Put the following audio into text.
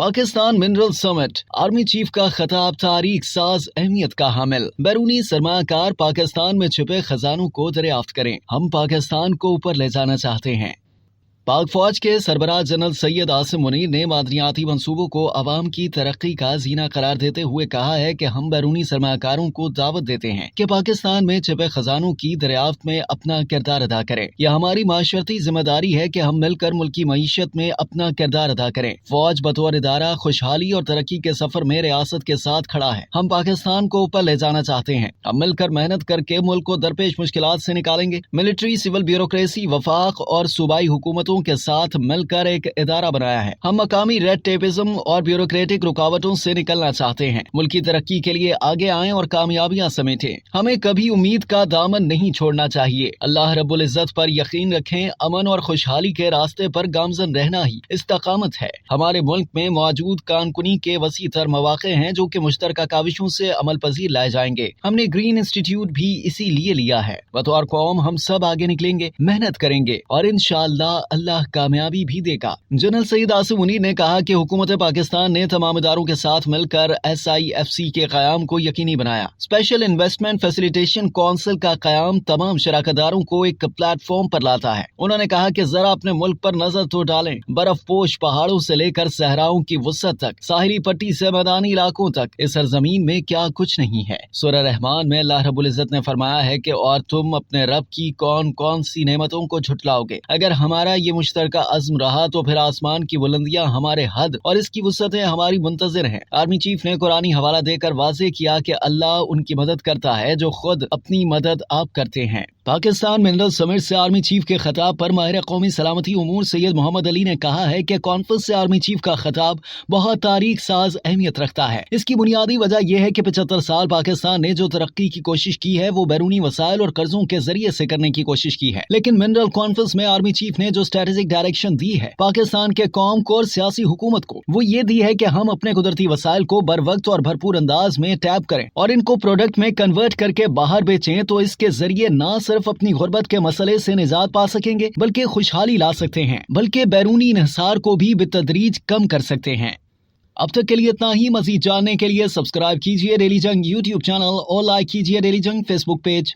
Pakistan mineral summit, army chief का खिताब तारीख साज अहमियत का हामिल। बैरूनी सरमाकार पाकिस्तान में छिपे खजानों को दरियाफ्त करें, हम पाकिस्तान को ऊपर ले जाना चाहते हैं। पाक फौज के सरबराह जनरल सैयद आसिम मुनीर ने मादनियाती मंसूबों को अवाम की तरक्की का जीना करार देते हुए कहा है कि हम बैरूनी सरमाकारों को दावत देते हैं कि पाकिस्तान में छिपे खजानों की दरियाफ्त में अपना किरदार अदा करें। यह हमारी माशरती जिम्मेदारी है कि हम मिलकर मुल्क की मईशत में अपना किरदार अदा करें। फौज बतौर इदारा खुशहाली और तरक्की के सफर में रियासत के साथ खड़ा है। हम पाकिस्तान को ऊपर ले जाना चाहते हैं। हम मिलकर मेहनत करके मुल्क को दरपेश मुश्किलात से निकालेंगे। मिलिट्री, सिविल ब्यूरोक्रेसी, वफाक और सूबाई हुकूमतों के साथ मिलकर एक इदारा बनाया है। हम मकामी रेड टेपिज्म और ब्यूरोक्रेटिक रुकावटों से निकलना चाहते हैं। मुल्क की तरक्की के लिए आगे आएं और कामयाबियां समेटें। हमें कभी उम्मीद का दामन नहीं छोड़ना चाहिए। अल्लाह रब्बुल इज्जत पर यकीन रखें। अमन और खुशहाली के रास्ते पर गामजन रहना ही इस्तकामत है। हमारे मुल्क में मौजूद कानकुनी के वसी तर मौक़े हैं जो कि मुश्तरका काविशों से अमल पजीर लाए जाएंगे। हमने ग्रीन इंस्टीट्यूट भी इसीलिए लिया है। बतौर कौम हम सब आगे निकलेंगे, मेहनत करेंगे और इंशाअल्लाह अल्लाह कामयाबी भी देगा। जनरल सैयद आसिम मुनीर ने कहा कि हुकूमत पाकिस्तान ने तमाम इदारों के साथ मिलकर SIFC के क़याम को यकीनी बनाया। स्पेशल इन्वेस्टमेंट फैसिलिटेशन काउंसिल का क़याम तमाम शराकतदारों को एक प्लेटफॉर्म पर लाता है। उन्होंने कहा कि जरा अपने मुल्क पर नजर तो डालें। बर्फ पोश पहाड़ों से लेकर सहराओं की वसअत तक, साहिली पट्टी से मैदानी इलाकों तक, इस सरजमीन में क्या कुछ नहीं है। सूरह रहमान में अल्लाह रब्बुल इज्जत ने फरमाया है कि और तुम अपने रब की कौन कौन सी नेमतों को झुटलाओगे। अगर हमारा ये मुश्तरका अज़्म रहा तो फिर आसमान की बुलंदियां हमारे हद और इसकी वसअतें हमारी मुंतज़िर हैं। आर्मी चीफ ने कुरानी हवाला देकर वाज़ेह किया कि अल्लाह उनकी मदद करता है जो खुद अपनी मदद आप करते हैं। पाकिस्तान मिनरल समिट से आर्मी चीफ के खिताब पर माहिर कौमी सलामती उमूर सैयद मोहम्मद अली ने कहा है कि कॉन्फ्रेंस से आर्मी चीफ का खिताब बहुत तारीख साज अहमियत रखता है। इसकी बुनियादी वजह यह है कि 75 साल पाकिस्तान ने जो तरक्की की कोशिश की है वो बैरूनी वसाइल और कर्जों के जरिए से करने की कोशिश की है। लेकिन मिनरल कॉन्फ्रेंस में आर्मी चीफ ने जो स्ट्रेटेजिक डायरेक्शन दी है पाकिस्तान के कौम को और सियासी हुकूमत को, वो ये दी है कि हम अपने कुदरती वसाइल को बर वक्त और भरपूर अंदाज में टैप करें और इनको प्रोडक्ट में कन्वर्ट करके बाहर बेचें। तो इसके जरिए न सिर्फ अपनी गुर्बत के मसले से निजात पा सकेंगे बल्कि खुशहाली ला सकते हैं, बल्कि बैरूनी इन्हिसार को भी बितदरीज कम कर सकते हैं। अब तक के लिए इतना ही। मजीद जानने के लिए सब्सक्राइब कीजिए डेली जंग YouTube चैनल और लाइक कीजिए डेली जंग Facebook पेज।